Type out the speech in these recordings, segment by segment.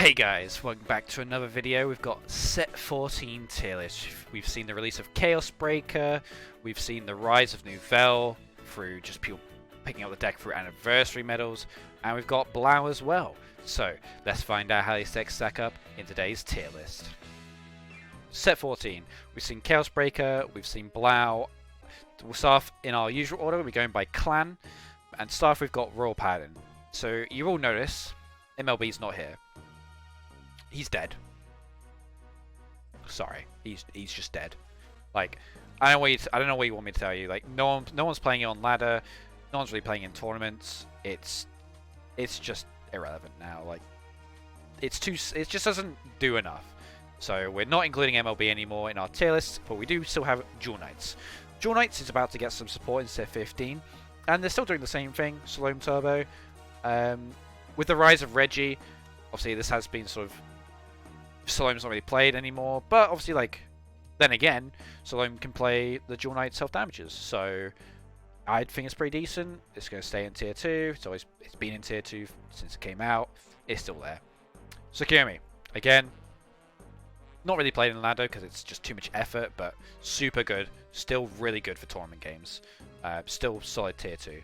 Hey guys, welcome back to another video. We've got set 14 tier list. We've seen the release of Chaos Breaker, we've seen the rise of Nouvelle through just people picking up the deck through anniversary medals, and we've got Blau as well. So let's find out how these decks stack up in today's tier list. Set 14, we've seen Chaos Breaker, we've seen Blau. We'll start off in our usual order, we're going by clan, and start off we've got Royal Paladin. So you all notice MLB's not here. He's dead. Sorry, he's just dead. Like, I don't know what you want me to tell you. Like, no one's playing it on ladder. No one's really playing in tournaments. It's just irrelevant now. Like, it just doesn't do enough. So we're not including MLB anymore in our tier list, but we do still have Dual Knights. Dual Knights is about to get some support in set 15, and they're still doing the same thing. Salome Turbo, with the rise of Reggie. Obviously, this has been sort of Salome's not really played anymore, but obviously, like, then again, Salome can play the Dual Knight self-damages, so I think it's pretty decent. It's going to stay in tier 2. It's been in tier 2 since it came out. It's still there. Sakumi, again, not really played in ladder because it's just too much effort, but super good. Still really good for tournament games. Still solid tier 2.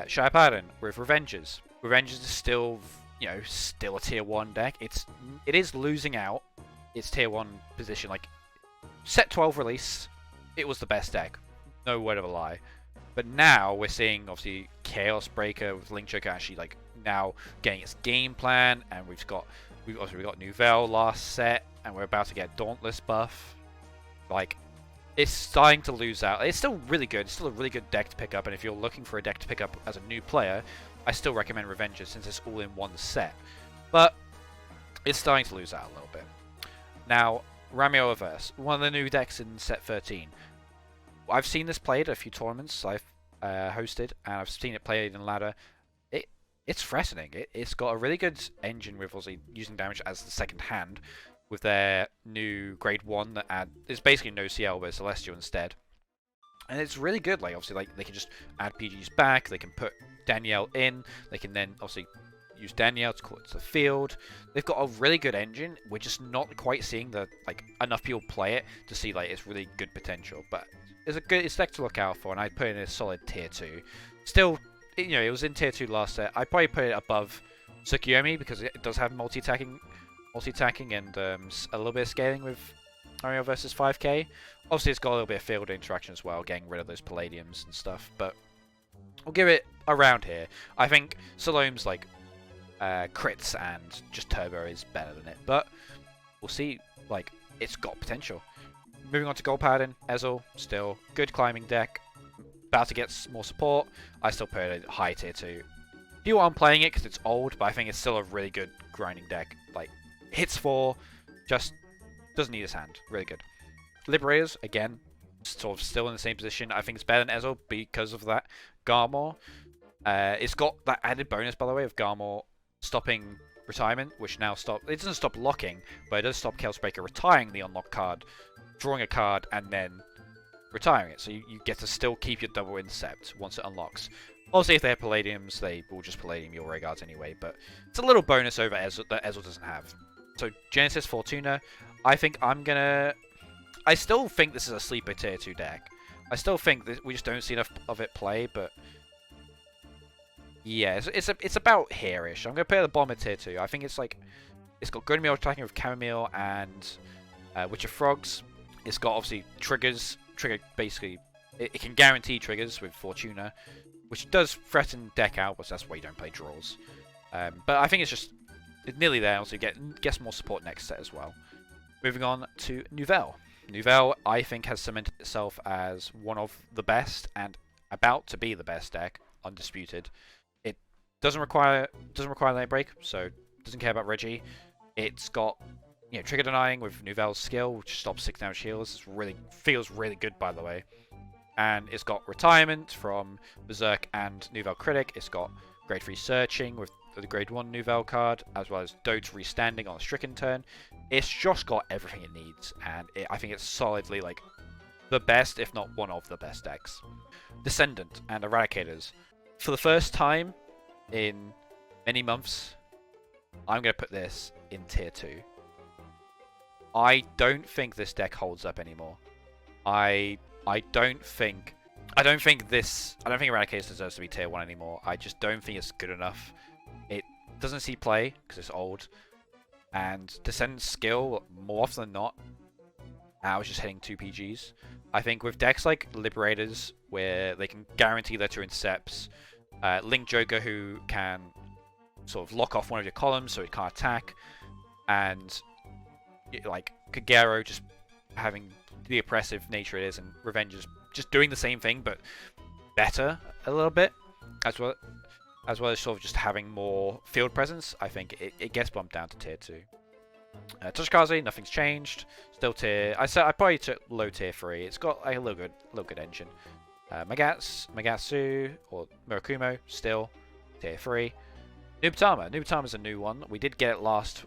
Shire Paladin with Revengers. Revengers is still, you know, still a tier 1 deck. It is losing out its tier 1 position. Like, set 12 release, it was the best deck. No word of a lie. But now we're seeing, obviously, Chaos Breaker with Link Choker actually, like, now getting its game plan, and we've got Nouvelle last set, and we're about to get Dauntless buff. Like, it's starting to lose out. It's still really good. It's still a really good deck to pick up, and if you're looking for a deck to pick up as a new player, I still recommend Revengers since it's all in one set. But it's starting to lose out a little bit. Now, Ramio Averse, one of the new decks in set 13. I've seen this played at a few tournaments I've hosted, and I've seen it played in ladder. It's threatening. It's got a really good engine with obviously using damage as the second hand with their new grade 1 that it's basically no CL but Celestial instead. And it's really good. Like, obviously, like, they can just add PGs back, they can put Danielle in, they can then obviously use Danielle to call it to the field. They've got a really good engine. We're just not quite seeing enough people play it to see like its really good potential. But it's a deck to look out for, and I'd put it in a solid tier 2. Still, you know, it was in tier 2 last set. I'd probably put it above Tsukuyomi because it does have multi-attacking and a little bit of scaling with Mario versus 5k. Obviously, it's got a little bit of field interaction as well, getting rid of those Palladiums and stuff. But we'll give it around here. I think Salome's like crits and just turbo is better than it, but we'll see. Like, it's got potential. Moving on to Gold Paladin, Ezel, still good climbing deck. About to get more support. I still put it at high tier 2. People aren't playing it because it's old, but I think it's still a really good grinding deck. Like, hits 4, just doesn't need his hand. Really good. Liberators, again, sort of still in the same position. I think it's better than Ezel because of that. Garmor, it's got that added bonus, by the way, of Garmor stopping retirement, which now it doesn't stop locking, but it does stop Chaos Breaker retiring the unlocked card, drawing a card, and then retiring it. So you get to still keep your double intercept once it unlocks. Obviously, if they have Palladiums, they will just Palladium your Regards anyway, but it's a little bonus over Ezel that Ezel doesn't have. So Genesis Fortuna, I still think this is a sleeper tier 2 deck. I still think that we just don't see enough of it play, but yeah, it's about here-ish. I'm going to put it at the bottom of tier 2. I think it's got good meal attacking with Chamomile and Witch of Frogs. It's got obviously basically, it can guarantee triggers with Fortuna, which does threaten deck out, but that's why you don't play draws. But I think it's nearly there. Also, gets more support next set as well. Moving on to Nouvelle. Nouvelle, I think, has cemented itself as one of the best and about to be the best deck, undisputed. It doesn't require lane break, so doesn't care about Reggie. It's got, you know, trigger denying with Nouvelle's skill, which stops 6 damage heals. Feels really good, by the way. And it's got retirement from Berserk and Nouvelle Critic. It's got grade 3 searching with the grade 1 Nouvelle card, as well as Dote's restanding on a stricken turn. It's just got everything it needs, and I think it's solidly like the best, if not one of the best decks. Descendant and Eradicators. For the first time in many months, I'm going to put this in tier 2. I don't think this deck holds up anymore. I don't think Eradicator deserves to be tier 1 anymore. I just don't think it's good enough. It doesn't see play because it's old, and Descendant's skill, more often than not, now is just hitting 2 PGs. I think with decks like Liberators, where they can guarantee their 2 intercepts, Link Joker, who can sort of lock off one of your columns so it can't attack, and like Kagero just having the oppressive nature it is, and Revengers just doing the same thing but better a little bit, as well as sort of just having more field presence. I think it gets bumped down to tier 2. Toshikaze, nothing's changed. Still tier. I probably took low tier 3. It's got a little good engine. Magatsu or Murakumo, still tier 3. Nubutama's a new one. We did get it last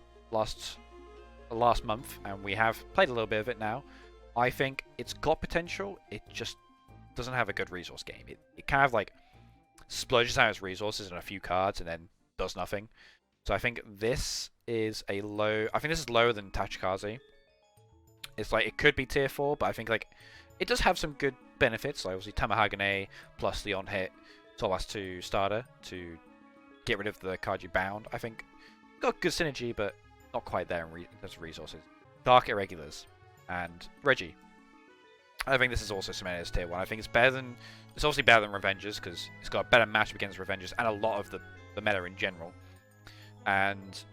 month, and we have played a little bit of it now. I think it's got potential. It just doesn't have a good resource game. It kind of like splurges out its resources in a few cards and then does nothing. So I think this is a low. I think this is lower than Tachikaze. It's like it could be tier 4, but I think like it does have some good benefits. Like obviously Tamahagane plus the on-hit Tobas 2 starter to get rid of the card you bound. I think got good synergy, but not quite there in terms of resources. Dark Irregulars and Reggie. I think this is also cemented as tier 1. I think it's obviously better than Revengers because it's got a better matchup against Revengers and a lot of the meta in general. And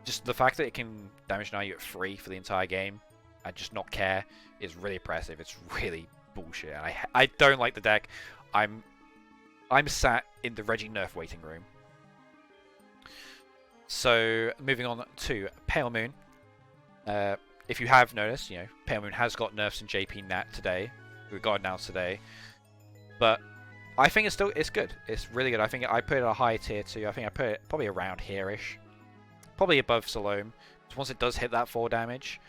just the fact that it can damage deny you at 3 for the entire game and just not care is really impressive. It's really bullshit. I don't like the deck. I'm sat in the Reggie nerf waiting room. So moving on to Pale Moon. If you have noticed, Pale Moon has got nerfs in JP Nat today. We got announced today. But I think it's good. It's really good. I think I put it at a high tier 2. I think I put it probably around here-ish. Probably above Salome. So once it does hit that 4 damage,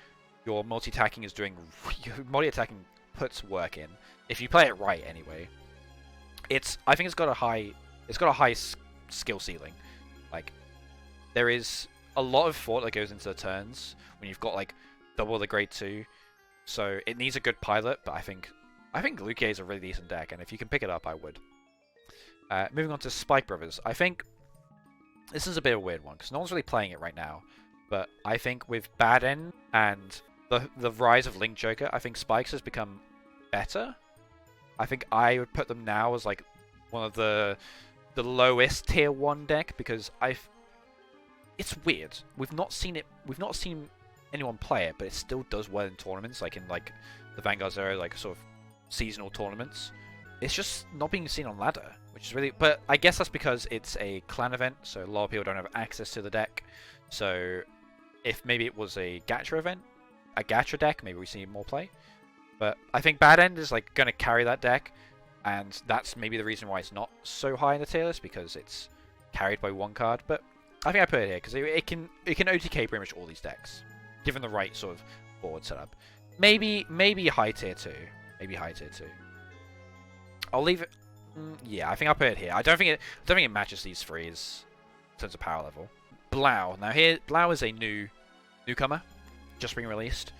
your multi-attacking is doing... Your multi-attacking puts work in. If you play it right, anyway. I think it's got a high skill ceiling. Like, there is a lot of thought that goes into the turns when you've got like double the grade 2. So it needs a good pilot, but I think Lukier is a really decent deck, and if you can pick it up, I would. Moving on to Spike Brothers. I think this is a bit of a weird one, because no one's really playing it right now. But I think with Bad End and the rise of Link Joker, I think Spikes has become better. I think I would put them now as like one of the lowest tier 1 deck, because it's weird. We've not seen anyone play it, but it still does well in tournaments, like in like the Vanguard Zero, like sort of seasonal tournaments. It's just not being seen on ladder, which is really... But I guess that's because it's a clan event, so a lot of people don't have access to the deck. So if maybe it was a gacha event, a gacha deck, maybe we see more play. But I think Bad End is like going to carry that deck, and that's maybe the reason why it's not so high in the tier list, because it's carried by 1 card. But I think I put it here because it can OTK pretty much all these decks, given the right sort of board setup. Maybe high tier 2. Maybe high tier 2. I'll leave it. Yeah, I think I'll put it here. I don't think it matches these 3s in terms of power level. Blau. Now here, Blau is a newcomer, just being released.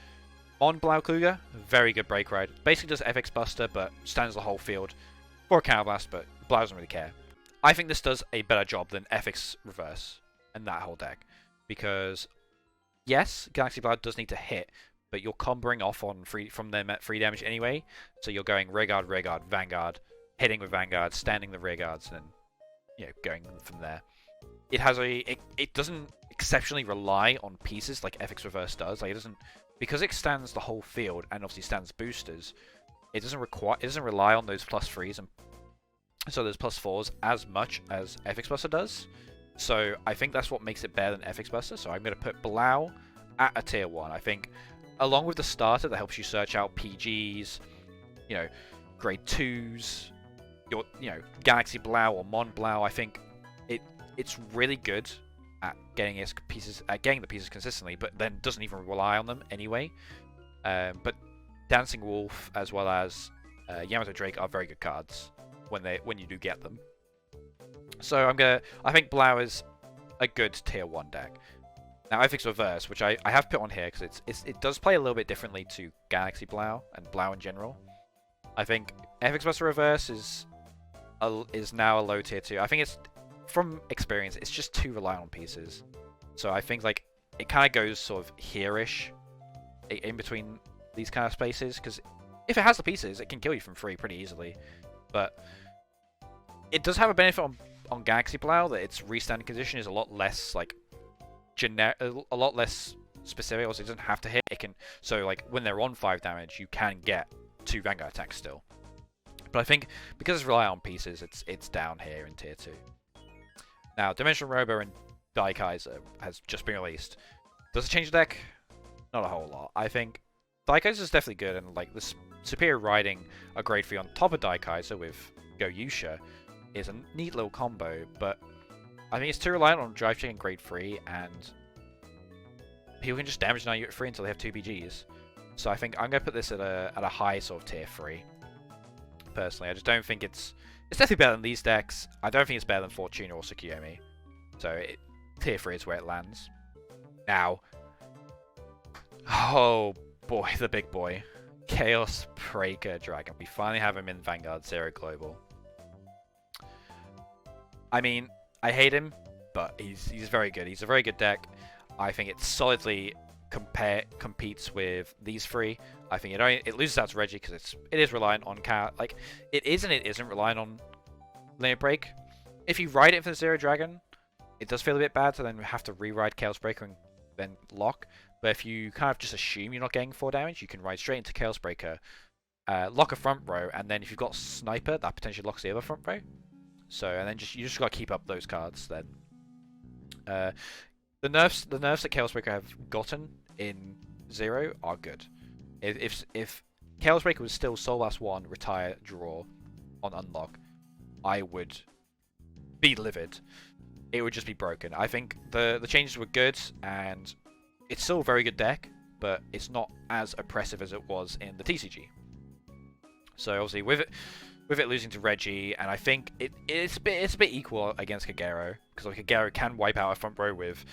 On Blau Kluger, very good break ride. Basically does FX Buster, but stands the whole field. Or a Counterblast, but Blau doesn't really care. I think this does a better job than FX Reverse and that whole deck. Because, yes, Galaxy Blau does need to hit, but you're comboing off on from them at free damage anyway. So you're going Rearguard, Vanguard, hitting with Vanguard, standing the Rearguards, and then going from there. It has it doesn't exceptionally rely on pieces like FX Reverse does. Like it doesn't, because it stands the whole field and obviously stands boosters. It doesn't rely on those +3s and so those +4s as much as FX Buster does. So I think that's what makes it better than FX Buster. So I'm going to put Blau at a tier 1. I think along with the starter that helps you search out PGs, grade 2s, your Galaxy Blau or Mon Blau, I think it's really good at getting the pieces consistently, but then doesn't even rely on them anyway. But Dancing Wolf as well as Yamato Drake are very good cards when you do get them. So I think Blau is a good tier 1 deck. Now FX Reverse, which I have put on here because it does play a little bit differently to Galaxy Blau and Blau in general. I think FX Buster Reverse is now a low tier 2. I think it's, from experience, it's just too reliant on pieces. So I think like it kind of goes sort of here-ish in between these kind of spaces, because if it has the pieces, it can kill you from free pretty easily. But it does have a benefit on Galaxy Blau that its restanding condition is a lot less like a lot less specific. Also, it doesn't have to hit. It can, so like when they're on 5 damage, you can get 2 Vanguard attacks still. But I think because it's reliant on pieces, it's down here in tier 2. Now, Dimensional Robo and Daikaiser has just been released. Does it change the deck? Not a whole lot. I think Daikaiser is definitely good, and like the superior riding a grade 3 on top of Daikaiser with Go Yusha is a neat little combo, but I think it's too reliant on drive check and grade 3, and people can just damage deny you at 3 until they have 2 BGs. So I think I'm going to put this at a high sort of tier 3. Personally, I just don't think it's definitely better than these decks. I don't think it's better than Fortuna or Tsukuyomi. So tier 3 is where it lands. Now, oh boy, the big boy. Chaos Breaker Dragon. We finally have him in Vanguard 0 Global. I mean, I hate him, but he's very good. He's a very good deck. I think it solidly competes with these 3. I think it loses out to Reggie because it is reliant on like it is and it isn't reliant on Limit Break. If you ride it for the 0 Dragon, it does feel a bit bad to then have to reride Chaos Breaker and then lock. But if you kind of just assume you're not getting 4 damage, you can ride straight into Chaos Breaker, lock a front row, and then if you've got Sniper, that potentially locks the other front row. So, and then you just got to keep up those cards then. The nerfs that Chaos Breaker have gotten in 0 are good. If Chaos Breaker was still Soul Last 1, retire, draw on unlock, I would be livid. It would just be broken. I think the changes were good, and it's still a very good deck, but it's not as oppressive as it was in the TCG. So obviously with it losing to Reggie, and I think it's a bit equal against Kagero, because like Kagero can wipe out a front row with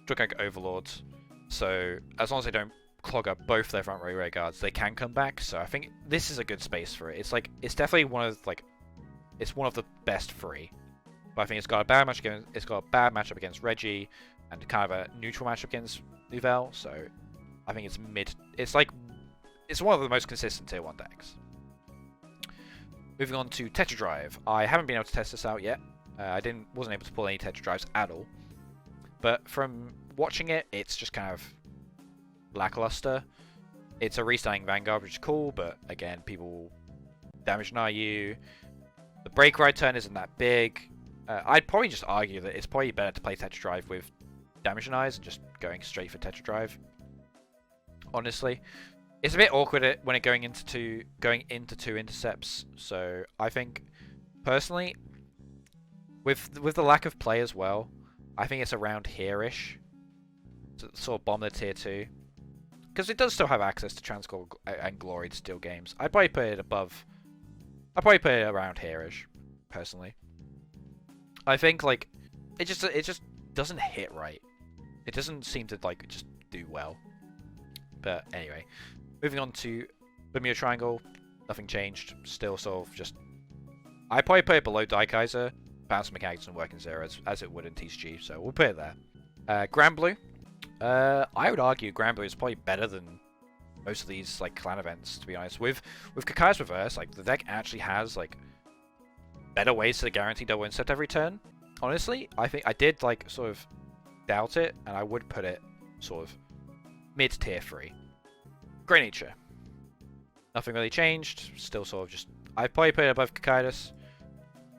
Drugag Overlords. So as long as they don't clog up both their front row ray guards, they can come back. So I think this is a good space for it. It's definitely one of the best 3. But I think it's got a bad matchup against Reggie, and kind of a neutral matchup against Nouvelle. So I think it's mid. It's one of the most consistent tier 1 decks. Moving on to Tetra Drive. I haven't been able to test this out yet. I wasn't able to pull any Tetra Drives at all. But from watching it, it's just kind of lackluster. It's a restarting Vanguard, which is cool, but again, people damage deny you. The break ride turn isn't that big. I'd probably just argue that it's probably better to play Tetra Drive with damage denies and just going straight for Tetra Drive. Honestly. It's a bit awkward when going into two intercepts, so I think personally, with the lack of play as well, I think it's around here-ish, to sort of bomb the tier 2, because it does still have access to Transcore and Glory to steal games. I'd probably put it above. I'd probably put it around here-ish, personally. I think like it just doesn't hit right. It doesn't seem to like just do well. But anyway. Moving on to Bermuda Triangle, nothing changed. Still sort of just... I'd probably put it below Daikaiser. Bounce mechanics and work in 0 as it would in TCG, so we'll put it there. Grand Blue. I would argue Grand Blue is probably better than most of these like clan events, to be honest. With Kakai's Reverse, like the deck actually has like better ways to guarantee double intercept every turn. Honestly, I think I did like sort of doubt it, and I would put it sort of mid tier 3. Great Nature. Nothing really changed. Still sort of just... I'd probably put it above Kakaitis.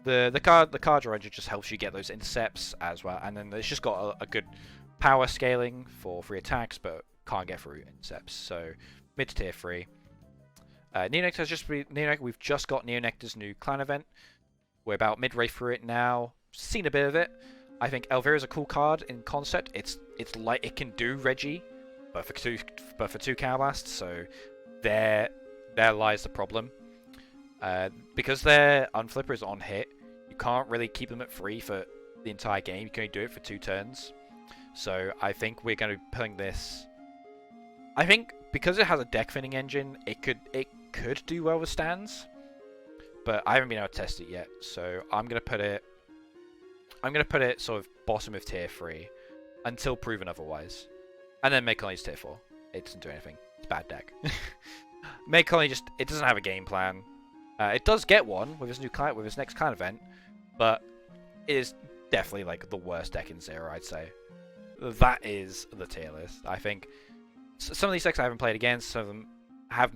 The card ranger just helps you get those intercepts as well. And then it's just got a good power scaling for free attacks, but can't get through intercepts. So, mid to tier 3. Neonectar has just been... We've just got Neonectar's new clan event. We're about midway through it now. Seen a bit of it. I think Elvira is a cool card in concept. It's like it can do Reggie, but for two Counterblasts, so there lies the problem. Because their Unflipper is on hit, you can't really keep them at 3 for the entire game. You can only do it for 2 turns. So I think we're going to be putting this. I think because it has a deck fitting engine, it could do well with stands, but I haven't been able to test it yet. So I'm gonna put it sort of bottom of tier 3 until proven otherwise, and then Make Colony's tier 4. It doesn't do anything. It's a bad deck. Make Colony it doesn't have a game plan. It does get one with its next kind event, but it is definitely like the worst deck in Zero, I'd say. That is the tier list. I think some of these decks I haven't played against. Some of them have.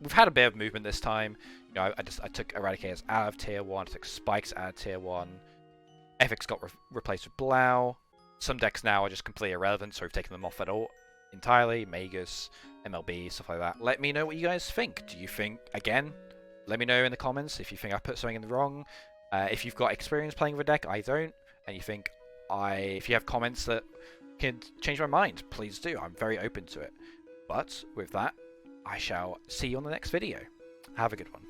We've had a bit of movement this time. You know, I took Eradicators out of tier 1. I took Spikes out of tier 1. Ethics got replaced with Blau. Some decks now are just completely irrelevant, so we've taken them off at all entirely. Magus, MLB, stuff like that. Let me know what you guys think. Do you think, again, let me know in the comments if you think I put something in the wrong. If you've got experience playing with a deck, I don't, and you think if you have comments that can change my mind, please do. I'm very open to it. But with that, I shall see you on the next video. Have a good one.